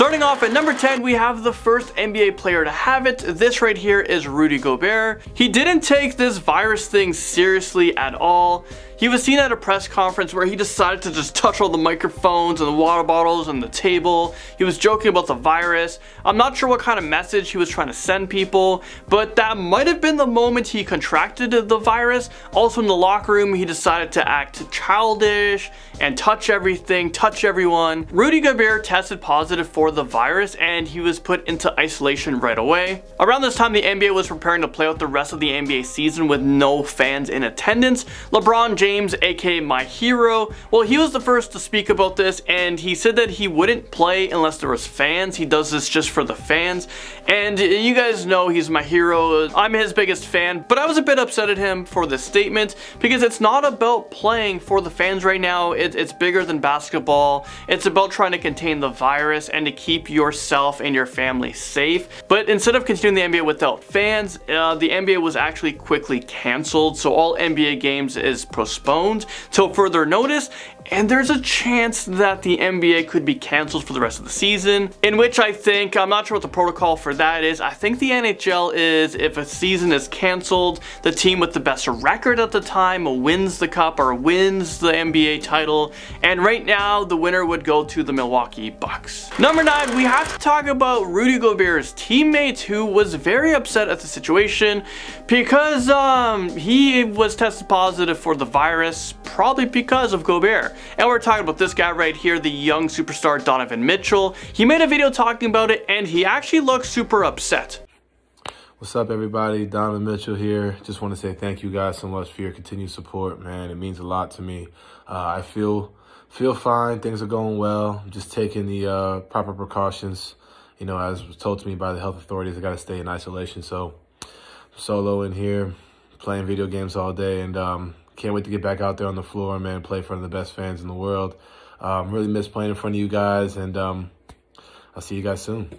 Starting off at number 10, we have the first NBA player to have it. This right here is Rudy Gobert. He didn't take this virus thing seriously at all. He was seen at a press conference where he decided to just touch all the microphones and the water bottles and the table. He was joking about the virus. I'm not sure what kind of message he was trying to send people, but that might have been the moment he contracted the virus. Also in the locker room, he decided to act childish and touch everything, touch everyone. Rudy Gobert tested positive for the virus and he was put into isolation right away. Around this time, the NBA was preparing to play out the rest of the NBA season with no fans in attendance. LeBron James, aka my hero, well, he was the first to speak about this, and he said that he wouldn't play unless there was fans. He does this just for the fans, and you guys know he's my hero. I'm his biggest fan, but I was a bit upset at him for this statement because it's not about playing for the fans right now. It's bigger than basketball. It's about trying to contain the virus and to keep yourself and your family safe. But instead of continuing the NBA without fans, the NBA was actually quickly canceled, so all NBA games is postponed till further notice, and there's a chance that the NBA could be canceled for the rest of the season, in which I'm not sure what the protocol for that is. I think the NHL is, if a season is canceled, the team with the best record at the time wins the cup or wins the NBA title, and right now the winner would go to the Milwaukee Bucks. Number 9, we have to talk about Rudy Gobert's teammate, who was very upset at the situation because he was tested positive for the virus, probably because of Gobert. And we're talking about this guy right here, the young superstar Donovan Mitchell. He made a video talking about it and he actually looks super upset. What's up, everybody? Donovan Mitchell here. Just want to say thank you guys so much for your continued support, man. It means a lot to me. I feel fine. Things are going well. I'm just taking the proper precautions. You know, as was told to me by the health authorities, I got to stay in isolation. So I'm solo in here, playing video games all day, and can't wait to get back out there on the floor, man, play in front of the best fans in the world. Really miss playing in front of you guys, and I'll see you guys soon.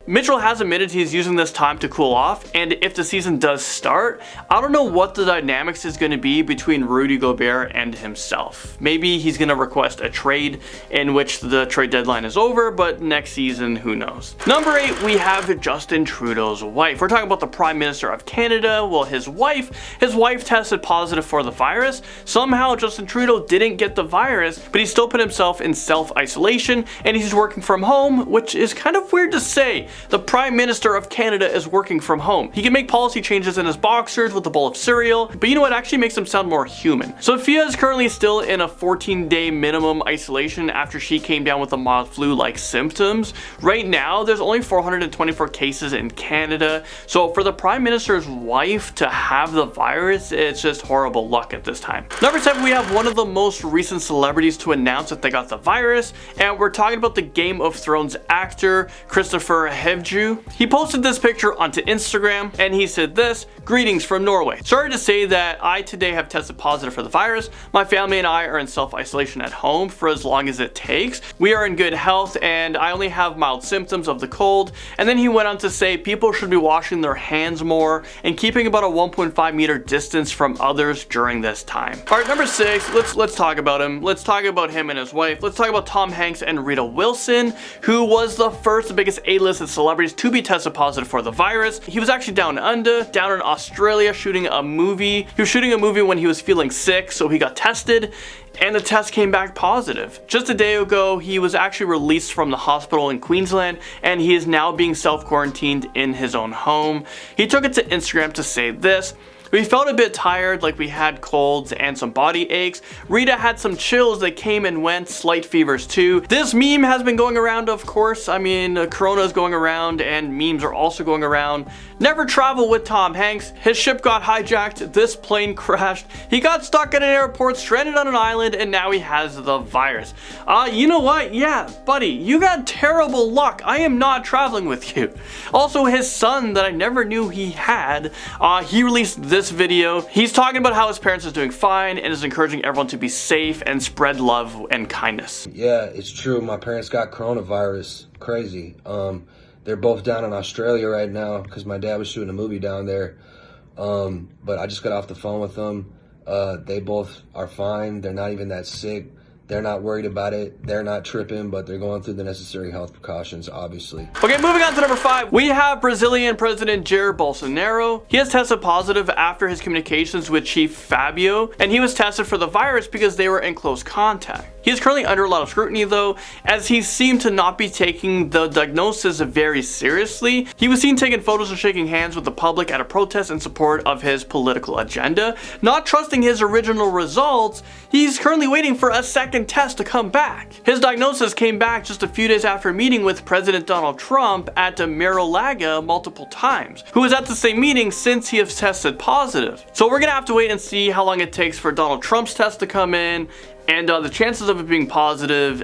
Mitchell has admitted he's using this time to cool off, and if the season does start, I don't know what the dynamics is going to be between Rudy Gobert and himself. Maybe he's going to request a trade in which the trade deadline is over, but next season, who knows. Number 8, we have Justin Trudeau's wife. We're talking about the Prime Minister of Canada. Well, his wife tested positive for the virus. Somehow Justin Trudeau didn't get the virus, but he still put himself in self-isolation, and he's working from home, which is kind of weird to say. The Prime Minister of Canada is working from home. He can make policy changes in his boxers with a bowl of cereal, but you know what actually makes him sound more human. Sophia is currently still in a 14-day minimum isolation after she came down with a mild flu-like symptoms. Right now, there's only 424 cases in Canada, so for the Prime Minister's wife to have the virus, it's just horrible luck at this time. Number 7, we have one of the most recent celebrities to announce that they got the virus, and we're talking about the Game of Thrones actor, Christopher Hivju. He posted this picture onto Instagram and he said this: "Greetings from Norway. Sorry to say that I today have tested positive for the virus. My family and I are in self-isolation at home for as long as it takes. We are in good health and I only have mild symptoms of the cold." And then he went on to say people should be washing their hands more and keeping about a 1.5 meter distance from others during this time. Alright, number 6, let's talk about him. Let's talk about him and his wife. Let's talk about Tom Hanks and Rita Wilson, who was the first biggest A-listed celebrities to be tested positive for the virus. He was actually down in Australia shooting a movie. He was shooting a movie when he was feeling sick, so he got tested and the test came back positive. Just a day ago, he was actually released from the hospital in Queensland and he is now being self-quarantined in his own home. He took it to Instagram to say this: "We felt a bit tired, like we had colds and some body aches. Rita had some chills that came and went, slight fevers too." This meme has been going around, of course. I mean, Corona is going around and memes are also going around. Never travel with Tom Hanks. His ship got hijacked. This plane crashed. He got stuck at an airport, stranded on an island, and now he has the virus. You know what? Yeah, buddy, you got terrible luck. I am not traveling with you. Also, his son that I never knew he had, he released this video. He's talking about how his parents is doing fine and is encouraging everyone to be safe and spread love and kindness. Yeah, it's true. My parents got coronavirus. Crazy. They're both down in Australia right now because my dad was shooting a movie down there. But I just got off the phone with them. They both are fine. They're not even that sick. They're not worried about it. They're not tripping, but they're going through the necessary health precautions, obviously. Okay, moving on to number 5. We have Brazilian President Jair Bolsonaro. He has tested positive after his communications with Chief Fabio, and he was tested for the virus because they were in close contact. He is currently under a lot of scrutiny though, as he seemed to not be taking the diagnosis very seriously. He was seen taking photos and shaking hands with the public at a protest in support of his political agenda. Not trusting his original results, he's currently waiting for a second test to come back. His diagnosis came back just a few days after meeting with President Donald Trump at Mar-a-Lago multiple times, who was at the same meeting since he has tested positive. So we're gonna have to wait and see how long it takes for Donald Trump's test to come in, and the chances of it being positive,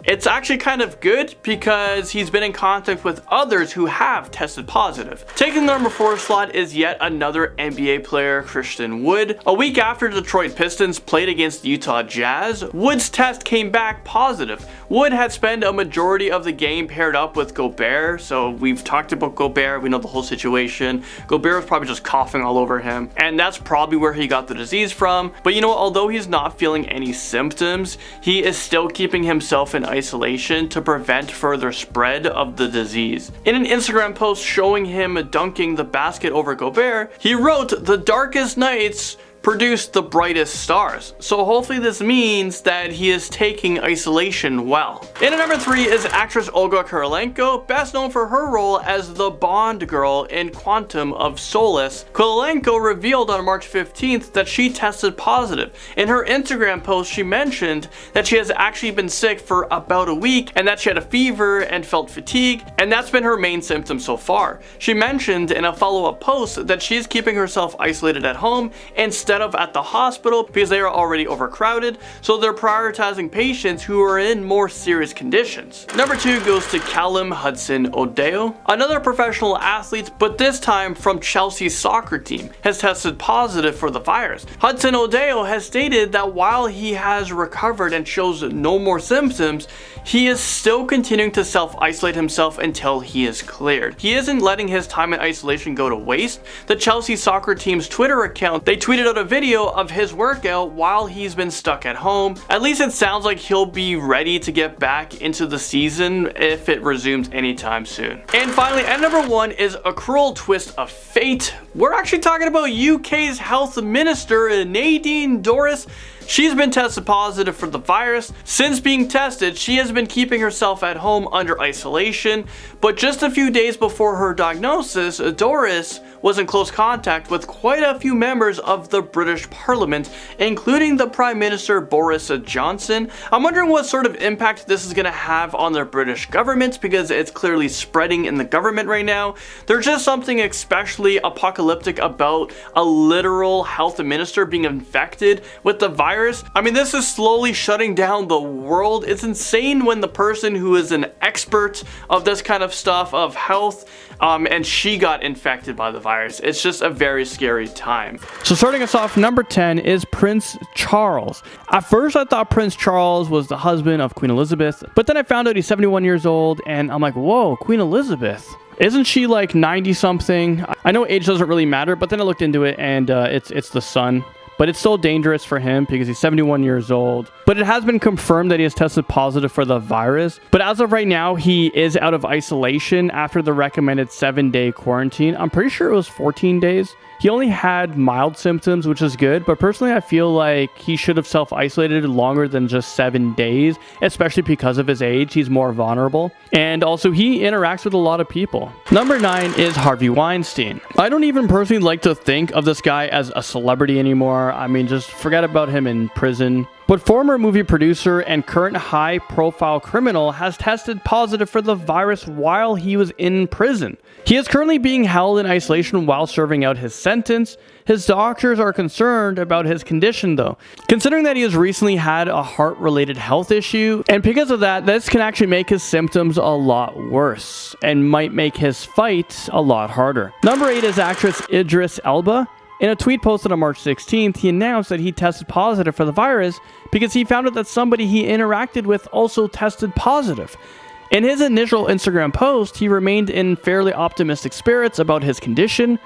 it's actually kind of good because he's been in contact with others who have tested positive. Taking the number 4 slot is yet another NBA player, Christian Wood. A week after the Detroit Pistons played against the Utah Jazz, Wood's test came back positive. Wood had spent a majority of the game paired up with Gobert, so we've talked about Gobert, we know the whole situation. Gobert was probably just coughing all over him, and that's probably where he got the disease from. But you know, although he's not feeling any symptoms, he is still keeping himself in isolation to prevent further spread of the disease. In an Instagram post showing him dunking the basket over Gobert, he wrote, "The darkest nights produce the brightest stars." So hopefully this means that he is taking isolation well. And at number 3 is actress Olga Kurylenko, best known for her role as the Bond girl in Quantum of Solace. Kurylenko revealed on March 15th that she tested positive. In her Instagram post, she mentioned that she has actually been sick for about a week and that she had a fever and felt fatigue, and that's been her main symptom so far. She mentioned in a follow-up post that she's keeping herself isolated at home instead of at the hospital because they are already overcrowded, so they're prioritizing patients who are in more serious conditions. Number 2 goes to Callum Hudson-Odoi, another professional athlete, but this time from Chelsea's soccer team, has tested positive for the virus. Hudson-Odoi has stated that while he has recovered and shows no more symptoms, he is still continuing to self-isolate himself until he is cleared. He isn't letting his time in isolation go to waste. The Chelsea soccer team's Twitter account, they tweeted out a video of his workout while he's been stuck at home. At least it sounds like he'll be ready to get back into the season if it resumes anytime soon. And finally, at number 1 is a cruel twist of fate. We're actually talking about UK's health minister, Nadine Dorries. She's been tested positive for the virus. Since being tested, she has been keeping herself at home under isolation, but just a few days before her diagnosis, Dorries was in close contact with quite a few members of the British Parliament, including the Prime Minister Boris Johnson. I'm wondering what sort of impact this is going to have on the British government, because it's clearly spreading in the government right now. There's just something especially apocalyptic about a literal health minister being infected with the virus. I mean, this is slowly shutting down the world. It's insane when the person who is an expert of this kind of stuff, of health, and she got infected by the virus. It's just a very scary time. So starting us off, number 10 is Prince Charles. At first, I thought Prince Charles was the husband of Queen Elizabeth, but then I found out he's 71 years old, and I'm like, whoa, Queen Elizabeth. Isn't she like 90 something? I know age doesn't really matter, but then I looked into it, and it's the son. But it's still dangerous for him because he's 71 years old. But it has been confirmed that he has tested positive for the virus. But as of right now, he is out of isolation after the recommended 7-day quarantine. I'm pretty sure it was 14 days. He only had mild symptoms, which is good, but personally I feel like he should have self-isolated longer than just 7 days, especially because of his age. He's more vulnerable. And also he interacts with a lot of people. Number 9 is Harvey Weinstein. I don't even personally like to think of this guy as a celebrity anymore. I mean, just forget about him in prison. But former movie producer and current high-profile criminal has tested positive for the virus while he was in prison. He is currently being held in isolation while serving out his sentence. His doctors are concerned about his condition though, considering that he has recently had a heart-related health issue, and because of that, this can actually make his symptoms a lot worse and might make his fight a lot harder. Number 8 is actress Idris Elba. In a tweet posted on March 16th, he announced that he tested positive for the virus because he found out that somebody he interacted with also tested positive. In his initial Instagram post, he remained in fairly optimistic spirits about his condition,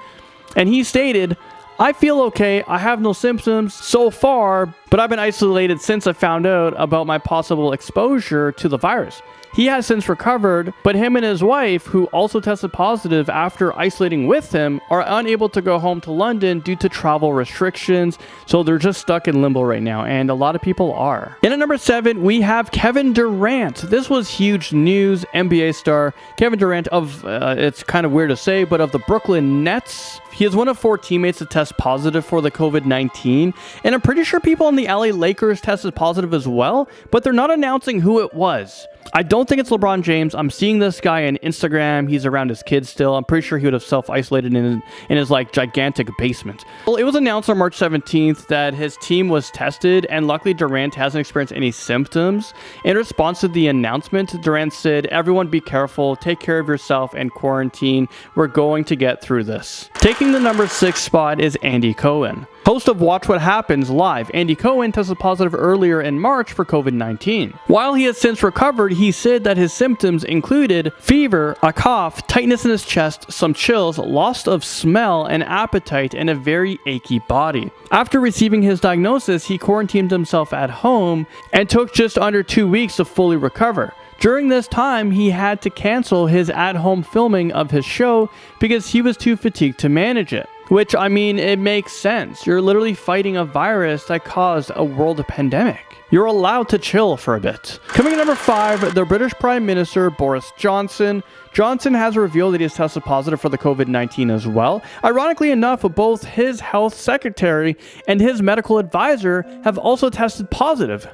and he stated, I feel okay. I have no symptoms so far, but I've been isolated since I found out about my possible exposure to the virus. He has since recovered, but him and his wife, who also tested positive after isolating with him, are unable to go home to London due to travel restrictions, so they're just stuck in limbo right now, and a lot of people are. In at number 7, we have Kevin Durant. This was huge news. NBA star Kevin Durant of, it's kind of weird to say, but of the Brooklyn Nets. He is one of 4 teammates to test positive for the COVID-19, and I'm pretty sure people in the LA Lakers tested positive as well, but they're not announcing who it was. I don't think it's LeBron James. I'm seeing this guy on Instagram. He's around his kids still. I'm pretty sure he would have self-isolated in his like gigantic basement. Well, it was announced on March 17th that his team was tested, and luckily Durant hasn't experienced any symptoms. In response to the announcement, Durant said, "Everyone be careful, take care of yourself, and quarantine. We're going to get through this." Taking the number 6 spot is Andy Cohen. Host of Watch What Happens Live, Andy Cohen tested positive earlier in March for COVID-19. While he has since recovered, he said that his symptoms included fever, a cough, tightness in his chest, some chills, loss of smell and appetite, and a very achy body. After receiving his diagnosis, he quarantined himself at home and took just under 2 weeks to fully recover. During this time, he had to cancel his at-home filming of his show because he was too fatigued to manage it. Which, I mean, it makes sense. You're literally fighting a virus that caused a world pandemic. You're allowed to chill for a bit. Coming at number 5, the British Prime Minister Boris Johnson. Johnson has revealed that he has tested positive for the COVID-19 as well. Ironically enough, both his health secretary and his medical advisor have also tested positive.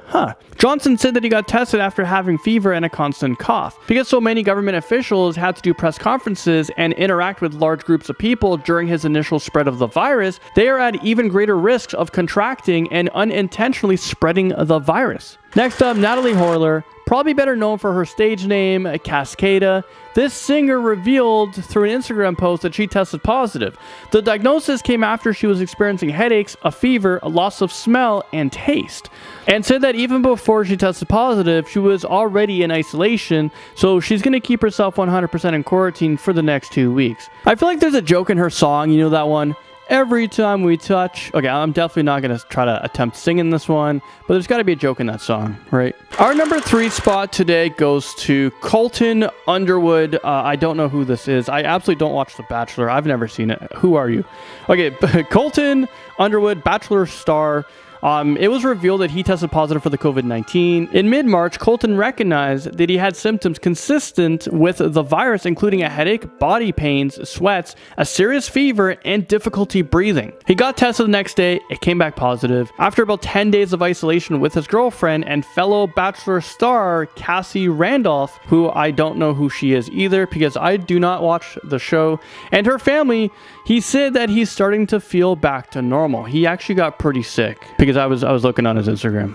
Johnson said that he got tested after having fever and a constant cough. Because so many government officials had to do press conferences and interact with large groups of people during his initial spread of the virus, they are at even greater risks of contracting and unintentionally spreading the virus. Next up, Natalie Horler, probably better known for her stage name, Cascada. This singer revealed through an Instagram post that she tested positive. The diagnosis came after she was experiencing headaches, a fever, a loss of smell, and taste. And said that even before she tested positive, she was already in isolation, so she's going to keep herself 100% in quarantine for the next 2 weeks. I feel like there's a joke in her song, you know that one? Every time we touch. Okay, I'm definitely not going to try to attempt singing this one, but there's got to be a joke in that song, right? Our number 3 spot today goes to Colton Underwood. I don't know who this is. I absolutely don't watch The Bachelor. I've never seen it. Who are you? Okay, Colton Underwood, Bachelor star. It was revealed that he tested positive for the COVID-19. In mid-March, Colton recognized that he had symptoms consistent with the virus, including a headache, body pains, sweats, a serious fever, and difficulty breathing. He got tested the next day. It came back positive. After about 10 days of isolation with his girlfriend and fellow Bachelor star Cassie Randolph, who I don't know who she is either because I do not watch the show, and her family, he said that he's starting to feel back to normal. He actually got pretty sick because I was looking on his Instagram.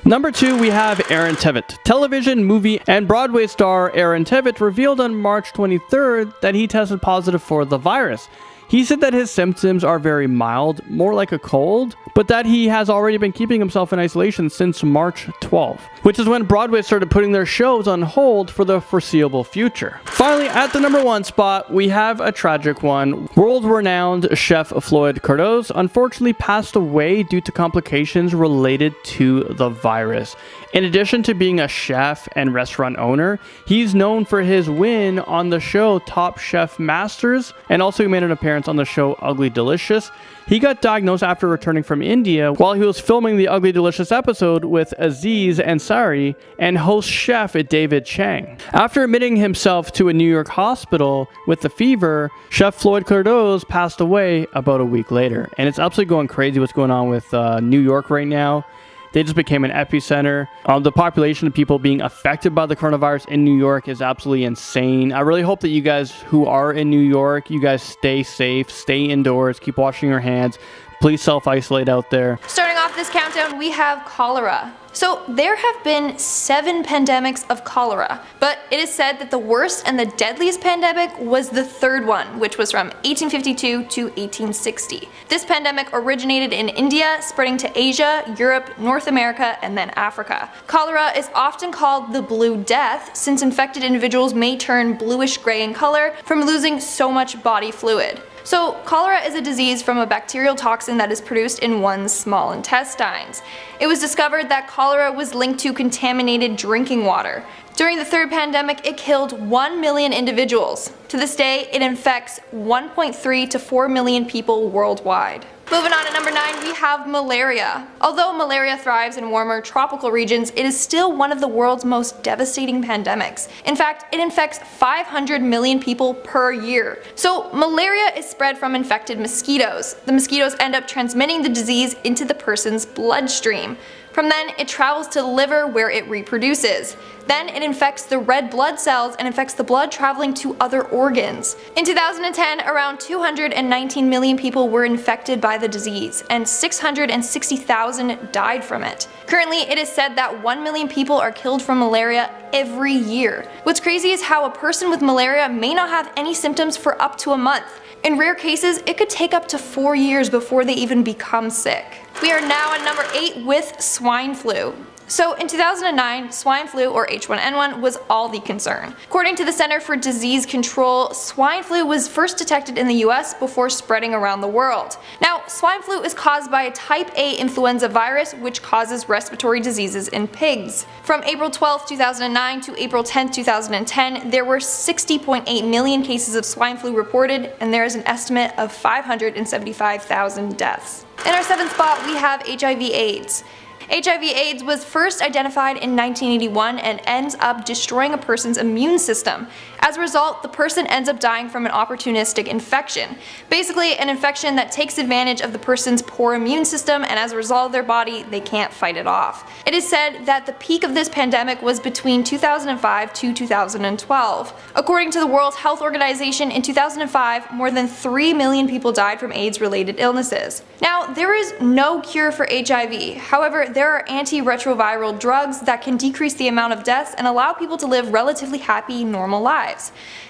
Number 2, we have Aaron Tveit. Television, movie, and Broadway star Aaron Tveit revealed on March 23rd that he tested positive for the virus. He said that his symptoms are very mild, more like a cold, but that he has already been keeping himself in isolation since March 12th, which is when Broadway started putting their shows on hold for the foreseeable future. Finally, at the number 1 spot, we have a tragic one. World-renowned chef Floyd Cardoz unfortunately passed away due to complications related to the virus. In addition to being a chef and restaurant owner, he's known for his win on the show Top Chef Masters, and also he made an appearance on the show Ugly Delicious. He got diagnosed after returning from India while he was filming the Ugly Delicious episode with Aziz Ansari and host chef David Chang. After admitting himself to a New York hospital with a fever, Chef Floyd Cardoz passed away about a week later. And it's absolutely going crazy what's going on with New York right now. They just became an epicenter. The population of people being affected by the coronavirus in New York is absolutely insane. I really hope that you guys who are in New York, you guys stay safe, stay indoors, keep washing your hands. Please self-isolate out there. Starting off this countdown, we have cholera. So there have been 7 pandemics of cholera, but it is said that the worst and the deadliest pandemic was the 3rd one, which was from 1852 to 1860. This pandemic originated in India, spreading to Asia, Europe, North America, and then Africa. Cholera is often called the Blue Death, since infected individuals may turn bluish gray in color from losing so much body fluid. So cholera is a disease from a bacterial toxin that is produced in one's small intestines. It was discovered that cholera was linked to contaminated drinking water. During the third pandemic, it killed 1 million individuals. To this day, it infects 1.3 to 4 million people worldwide. Moving on to number 9, we have malaria. Although malaria thrives in warmer tropical regions, it is still one of the world's most devastating pandemics. In fact, it infects 500 million people per year. So malaria is spread from infected mosquitoes. The mosquitoes end up transmitting the disease into the person's bloodstream. From then, it travels to the liver where it reproduces. Then it infects the red blood cells and infects the blood traveling to other organs. In 2010, around 219 million people were infected by the disease, and 660,000 died from it. Currently, it is said that 1 million people are killed from malaria every year. What's crazy is how a person with malaria may not have any symptoms for up to a month. In rare cases, it could take up to 4 years before they even become sick. We are now at number 8 with swine flu. So in 2009, swine flu, or H1N1, was all the concern. According to the Center for Disease Control, swine flu was first detected in the US before spreading around the world. Now, swine flu is caused by a type A influenza virus which causes respiratory diseases in pigs. From April 12, 2009 to April 10, 2010, there were 60.8 million cases of swine flu reported, and there is an estimate of 575,000 deaths. In our 7th spot, we have HIV/AIDS. HIV/AIDS was first identified in 1981 and ends up destroying a person's immune system. As a result, the person ends up dying from an opportunistic infection. Basically, an infection that takes advantage of the person's poor immune system, and as a result of their body, they can't fight it off. It is said that the peak of this pandemic was between 2005 to 2012. According to the World Health Organization, in 2005, more than 3 million people died from AIDS-related illnesses. Now, there is no cure for HIV. However, there are antiretroviral drugs that can decrease the amount of deaths and allow people to live relatively happy, normal lives.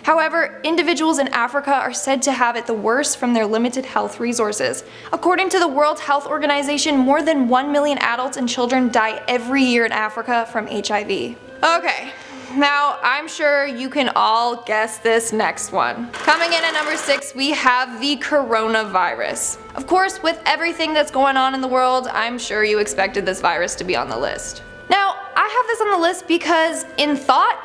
However, individuals in Africa are said to have it the worst from their limited health resources. According to the World Health Organization, more than 1 million adults and children die every year in Africa from HIV. Okay. Now, I'm sure you can all guess this next one. Coming in at number 6, we have the coronavirus. Of course, with everything that's going on in the world, I'm sure you expected this virus to be on the list. Now, I have this on the list because, in thought,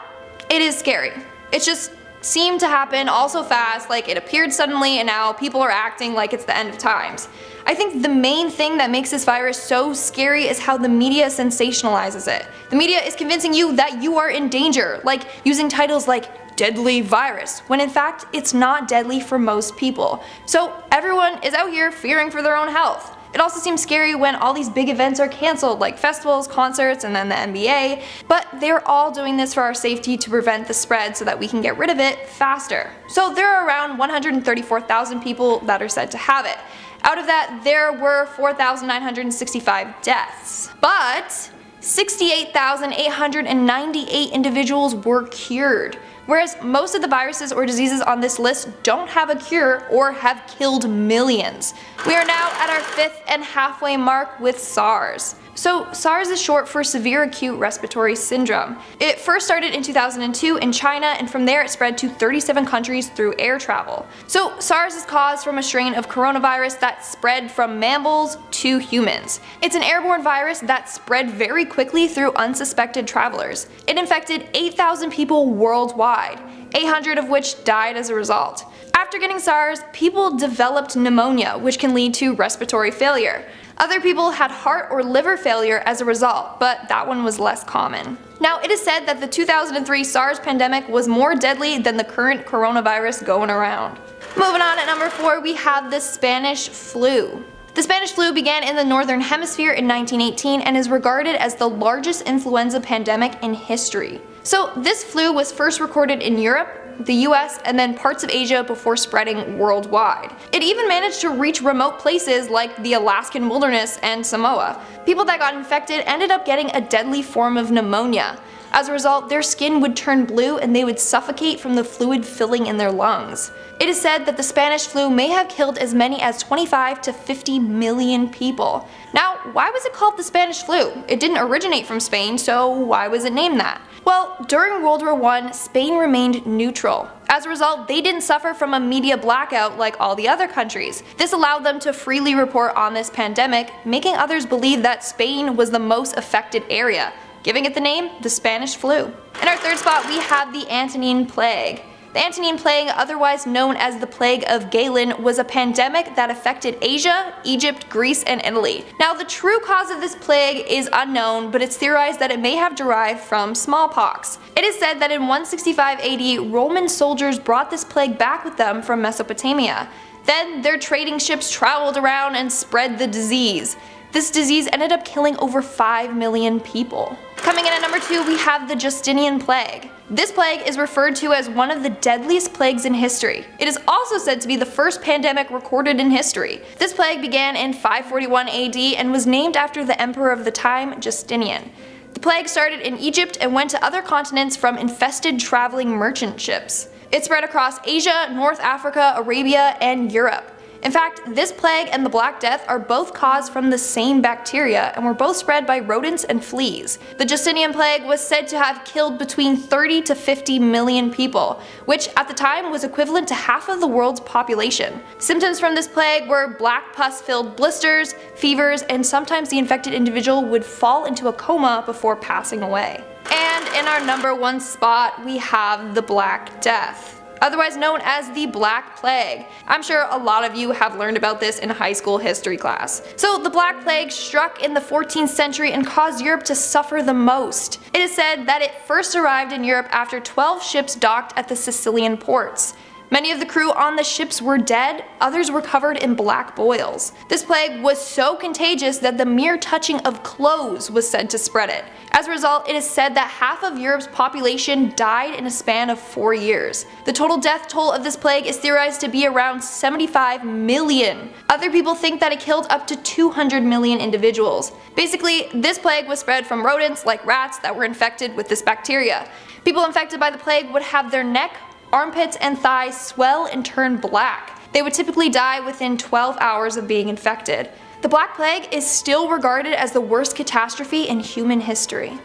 it is scary. It just seemed to happen all so fast, like it appeared suddenly and now people are acting like it's the end of times. I think the main thing that makes this virus so scary is how the media sensationalizes it. The media is convincing you that you are in danger, like using titles like deadly virus, when in fact it's not deadly for most people. So everyone is out here fearing for their own health. It also seems scary when all these big events are cancelled, like festivals, concerts, and then the NBA, but they're all doing this for our safety to prevent the spread so that we can get rid of it faster. So there are around 134,000 people that are said to have it. Out of that, there were 4,965 deaths. But 68,898 individuals were cured, whereas most of the viruses or diseases on this list don't have a cure or have killed millions. We are now at our 5th and halfway mark with SARS. So SARS is short for Severe Acute Respiratory Syndrome. It first started in 2002 in China, and from there it spread to 37 countries through air travel. So SARS is caused from a strain of coronavirus that spread from mammals to humans. It's an airborne virus that spread very quickly through unsuspected travelers. It infected 8,000 people worldwide, 800 of which died as a result. After getting SARS, people developed pneumonia, which can lead to respiratory failure. Other people had heart or liver failure as a result, but that one was less common. Now, it is said that the 2003 SARS pandemic was more deadly than the current coronavirus going around. Moving on, at number 4, we have the Spanish flu. The Spanish flu began in the Northern Hemisphere in 1918 and is regarded as the largest influenza pandemic in history. So this flu was first recorded in Europe, the US, and then parts of Asia before spreading worldwide. It even managed to reach remote places like the Alaskan wilderness and Samoa. People that got infected ended up getting a deadly form of pneumonia. As a result, their skin would turn blue and they would suffocate from the fluid filling in their lungs. It is said that the Spanish flu may have killed as many as 25 to 50 million people. Now, why was it called the Spanish flu? It didn't originate from Spain, so why was it named that? Well, during World War I, Spain remained neutral. As a result, they didn't suffer from a media blackout like all the other countries. This allowed them to freely report on this pandemic, making others believe that Spain was the most affected area, giving it the name the Spanish flu. In our third spot, we have the Antonine Plague. The Antonine Plague, otherwise known as the Plague of Galen, was a pandemic that affected Asia, Egypt, Greece, and Italy. Now, the true cause of this plague is unknown, but it's theorized that it may have derived from smallpox. It is said that in 165 AD, Roman soldiers brought this plague back with them from Mesopotamia. Then their trading ships traveled around and spread the disease. This disease ended up killing over 5 million people. Coming in at number 2, we have the Justinian Plague. This plague is referred to as one of the deadliest plagues in history. It is also said to be the first pandemic recorded in history. This plague began in 541 AD and was named after the emperor of the time, Justinian. The plague started in Egypt and went to other continents from infested traveling merchant ships. It spread across Asia, North Africa, Arabia, and Europe. In fact, this plague and the Black Death are both caused from the same bacteria and were both spread by rodents and fleas. The Justinian Plague was said to have killed between 30 to 50 million people, which at the time was equivalent to half of the world's population. Symptoms from this plague were black pus-filled blisters, fevers, and sometimes the infected individual would fall into a coma before passing away. And in our number 1 spot, we have the Black Death, otherwise known as the Black Plague. I'm sure a lot of you have learned about this in high school history class. So the Black Plague struck in the 14th century and caused Europe to suffer the most. It is said that it first arrived in Europe after 12 ships docked at the Sicilian ports. Many of the crew on the ships were dead, others were covered in black boils. This plague was so contagious that the mere touching of clothes was said to spread it. As a result, it is said that half of Europe's population died in a span of 4 years. The total death toll of this plague is theorized to be around 75 million. Other people think that it killed up to 200 million individuals. Basically, this plague was spread from rodents like rats that were infected with this bacteria. People infected by the plague would have their neck, armpits, and thighs swell and turn black. They would typically die within 12 hours of being infected. The Black Plague is still regarded as the worst catastrophe in human history.